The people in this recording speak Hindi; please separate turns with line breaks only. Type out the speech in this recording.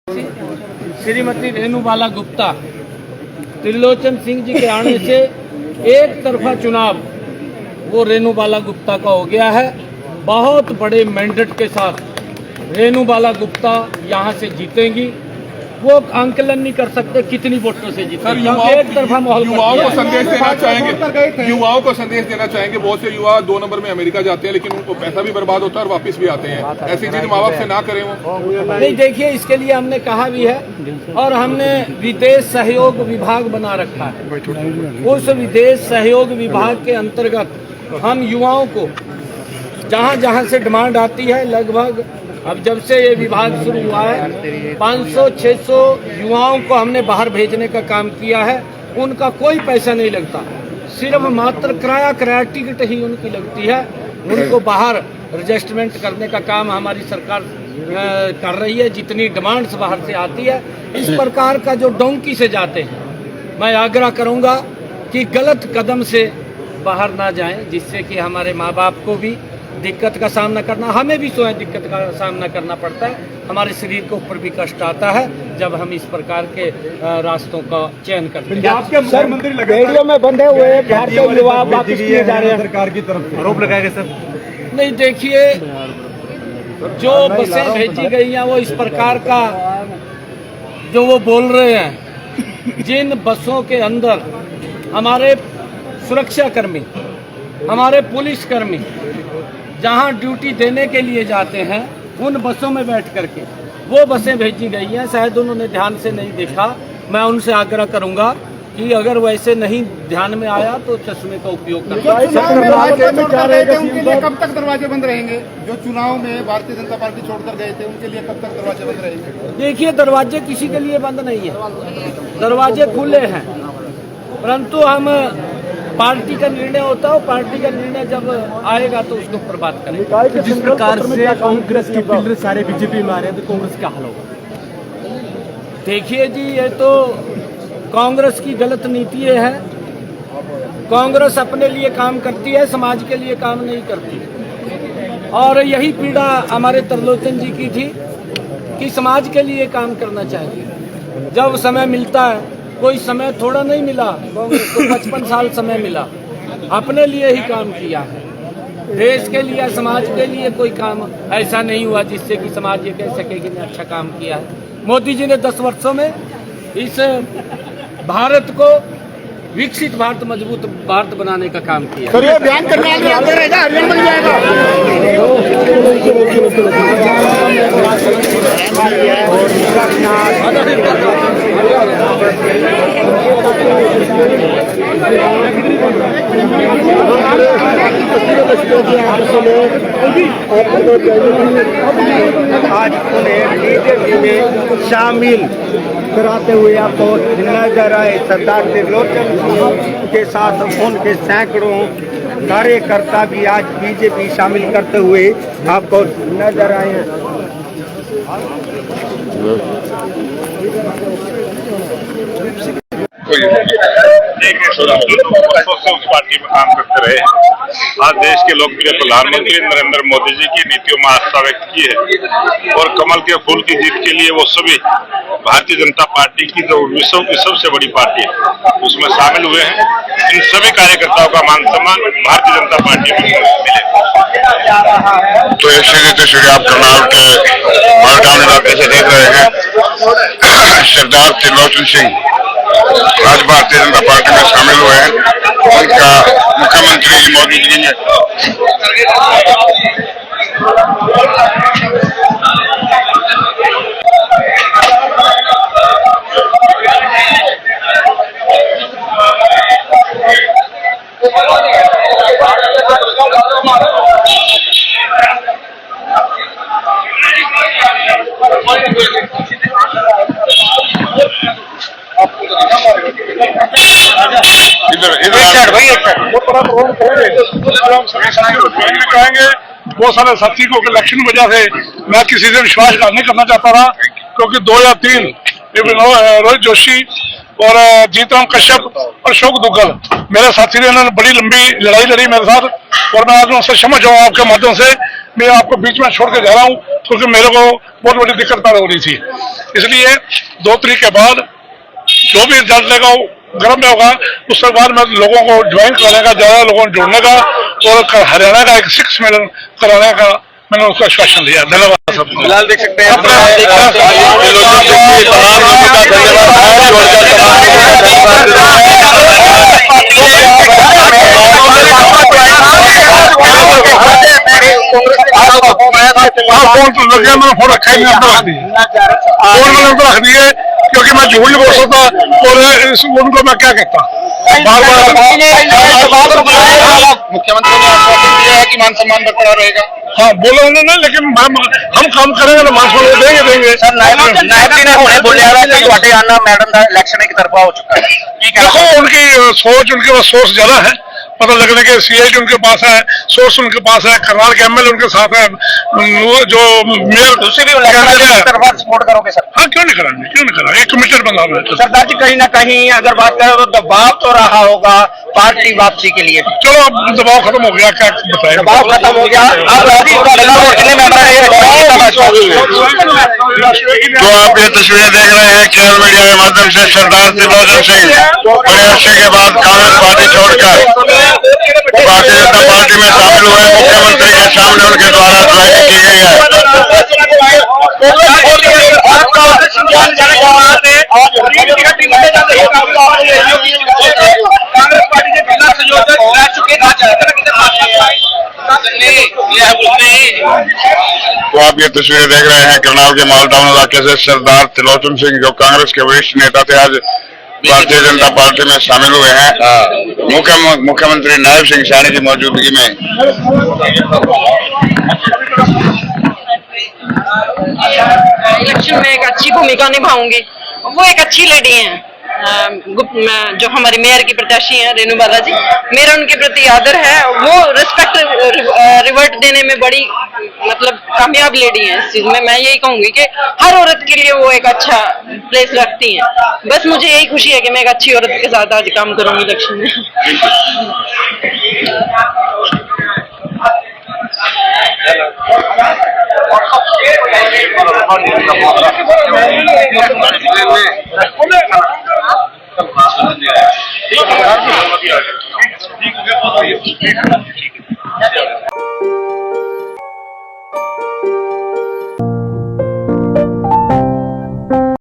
श्रीमती रेणुबाला गुप्ता, त्रिलोचन सिंह जी के आने से एक तरफा चुनाव वो रेणुबाला गुप्ता का हो गया है। बहुत बड़े मैंडेट के साथ रेणुबाला गुप्ता यहाँ से जीतेंगी। वो आंकलन नहीं कर सकते कितनी वोटों से जीतेंगी। एक तरफा माहौल।
युवाओं को संदेश देना चाहेंगे, युवाओं को संदेश देना चाहेंगे। बहुत से युवा 2 नंबर में अमेरिका जाते हैं, लेकिन उनको पैसा भी बर्बाद होता है और वापस भी आते हैं। ऐसी चीज माँ बाप से ना करें वो।
नहीं, देखिए, इसके लिए हमने कहा भी है और हमने विदेश सहयोग विभाग बना रखा है। उस विदेश सहयोग विभाग के अंतर्गत हम युवाओं को जहाँ जहाँ से डिमांड आती है, लगभग अब जब से ये विभाग शुरू हुआ है 500-600 युवाओं को हमने बाहर भेजने का काम किया है। उनका कोई पैसा नहीं लगता, सिर्फ मात्र किराया टिकट ही उनकी लगती है। उनको बाहर रजिस्ट्रमेंट करने का काम हमारी सरकार कर रही है। जितनी डिमांड्स बाहर से आती है, इस प्रकार का जो डोंकी से जाते हैं, मैं आग्रह करूंगा कि गलत कदम से बाहर ना जाएं, जिससे कि हमारे माँ बाप को भी दिक्कत का सामना करना, हमें भी स्वयं दिक्कत का सामना करना पड़ता है। हमारे शरीर के ऊपर भी कष्ट आता है जब हम इस प्रकार के रास्तों का चयन करते हैं।
आपके मुख्यमंत्री रेडियो में बंधे हुए भारतीय युवा वापस किए जा रहे हैं, सरकार की तरफ से आरोप लगाए गए सर।
नहीं, देखिए, जो बसें भेजी गई हैं वो इस प्रकार का जो वो बोल रहे हैं, जिन बसों के अंदर हमारे सुरक्षा कर्मी, हमारे पुलिस कर्मी जहां ड्यूटी देने के लिए जाते हैं, उन बसों में बैठ करके वो बसें भेजी गई हैं। शायद उन्होंने ध्यान से नहीं देखा। मैं उनसे आग्रह करूंगा कि अगर वैसे नहीं ध्यान में आया तो चश्मे का उपयोग करें।
उनके लिए कब तक दरवाजे बंद रहेंगे? जो चुनाव में भारतीय जनता पार्टी छोड़कर गए थे, उनके लिए कब तक दरवाजे बंद रहेंगे?
देखिए, दरवाजे किसी के लिए बंद नहीं है, दरवाजे खुले हैं। परंतु हम पार्टी का निर्णय होता है, पार्टी का निर्णय जब आएगा तो उसके ऊपर बात करेंगे।
जिस प्रकार से कांग्रेस के पिलर सारे बीजेपी में आ रहे हैं, तो कांग्रेस क्या हाल होगा?
देखिए जी, ये तो कांग्रेस की गलत नीति है। कांग्रेस अपने लिए काम करती है, समाज के लिए काम नहीं करती। और यही पीड़ा हमारे त्रिलोचन जी की थी कि समाज के लिए काम करना चाहिए। जब समय मिलता है, कोई समय थोड़ा नहीं मिला कांग्रेस को, 55 साल समय मिला, अपने लिए ही काम किया है। देश के लिए, समाज के लिए कोई काम ऐसा नहीं हुआ जिससे कि समाज ये कह सके कि मैं अच्छा काम किया है। मोदी जी ने 10 वर्षों में इस भारत को विकसित भारत, मजबूत भारत बनाने का काम किया।
सर, ये बयान करने वाले आते रहेगा, हरियाणा बन जाएगा।
आज उन्हें बीजेपी में शामिल कराते हुए आपको नजर आए। सरदार त्रिलोचन सिंह के साथ उनके सैकड़ों कार्यकर्ता भी आज बीजेपी शामिल करते हुए आपको नजर आए हैं।
उस पार्टी में काम करते रहे। आज देश के लोकप्रिय प्रधानमंत्री नरेंद्र मोदी जी की नीतियों में आस्था व्यक्त की है और कमल के फूल की जीत के लिए वो सभी भारतीय जनता पार्टी की जो विश्व की सबसे बड़ी पार्टी है उसमें शामिल हुए हैं। इन सभी कार्यकर्ताओं का मान सम्मान भारतीय जनता पार्टी में मिले।
तो ऐसे तस्वीरें आप करनाल के मारगांव इलाके से देख रहे हैं। सरदार त्रिलोचन सिंह आज भारतीय जनता पार्टी में शामिल हुए हैं। उनका मुख्यमंत्री मोदी जी ने
कहेंगे बहुत सारे साथी को लक्ष्मी वजह से मैं किसी से विश्वास नहीं करना चाहता था, क्योंकि 2 या 3 रोहित जोशी और जीतराम कश्यप और अशोक दुग्गल मेरे साथी ने, उन्होंने बड़ी लंबी लड़ाई लड़ी मेरे साथ और मैं आज उनसे क्षमा चाहूँ आपके माध्यम से। मैं आपको बीच में छोड़ के जा रहा हूँ क्योंकि मेरे को बहुत बड़ी दिक्कत पैदा हो रही थी। इसलिए 2 तारीख के बाद जो भी रिजल्ट लेगा वो गर्म में होगा। उसके बाद मैं लोगों को ज्वाइन कराने का, ज्यादा लोगों को जोड़ने का और हरियाणा का एक 6 सम्मेलन कराने का मैंने उसका आश्वासन दिया। धन्यवाद सब।
फिलहाल देख सकते हैं
फोन रखा ही नहीं, रख दिए क्योंकि मैं झूठ नहीं बोल सकता और उनको मैं क्या कहता।
मुख्यमंत्री ने आश्वासन दिया है कि मान सम्मान बरकरार रहेगा।
हाँ बोला उन्होंने, लेकिन हम काम करेंगे ना, मान सम्मान देंगे।
सर नायब जी ने हुणे बोलिया कि ਤੁਹਾਡੇ आना मैडम का इलेक्शन एक तरफा हो चुका है।
देखो उनकी सोच, उनके पास सोर्स ज्यादा है, पता लगने के सीआईडी उनके पास है, सोर्स उनके पास है, करनाल के एमएलए उनके साथ है, जो मेयर
दूसरी भी इलेक्शन तरफा सपोर्ट करोगे सर?
हाँ क्यों नहीं कराएंगे, क्यों नहीं कराएंगे, एक कमिटेड बंदा है।
सरदार जी कहीं ना कहीं अगर बात करें तो दबाव तो रहा होगा पार्टी वापसी के लिए।
चलो अब दबाव खत्म हो गया, क्या बताएं,
दबाव खत्म हो गया।
तो आप ये तस्वीरें देख रहे हैं केवल मीडिया के माध्यम से। सरदार त्रिलोचन सिंह बड़े अरसे के बाद कांग्रेस पार्टी छोड़कर भारतीय जनता पार्टी में शामिल हुए। मुख्यमंत्री के सामने उनके द्वारा ज्वाइनिंग की गई है।
कांग्रेस पार्टी के जिला संयोजक रह चुके
तो आप ये तस्वीरें देख रहे हैं करनाल के मालटाउन इलाके से। सरदार त्रिलोचन सिंह जो कांग्रेस के वरिष्ठ नेता थे, आज भारतीय जनता पार्टी में शामिल हुए हैं। मुख्यमंत्री नायब सिंह सैनी की मौजूदगी में।
इलेक्शन में एक अच्छी भूमिका निभाऊंगी। वो एक अच्छी लेडी हैं, जो हमारी मेयर की प्रत्याशी हैं रेणु बालाजी। मेरा उनके प्रति आदर है। वो रिस्पेक्ट रिवर्ट देने में बड़ी मतलब कामयाब लेडी हैं। इस चीज में मैं यही कहूंगी कि हर औरत के लिए वो एक अच्छा प्लेस रखती हैं। बस मुझे यही खुशी है कि मैं एक अच्छी औरत के साथ आज काम करूंगी इलेक्शन में।
ठीक है।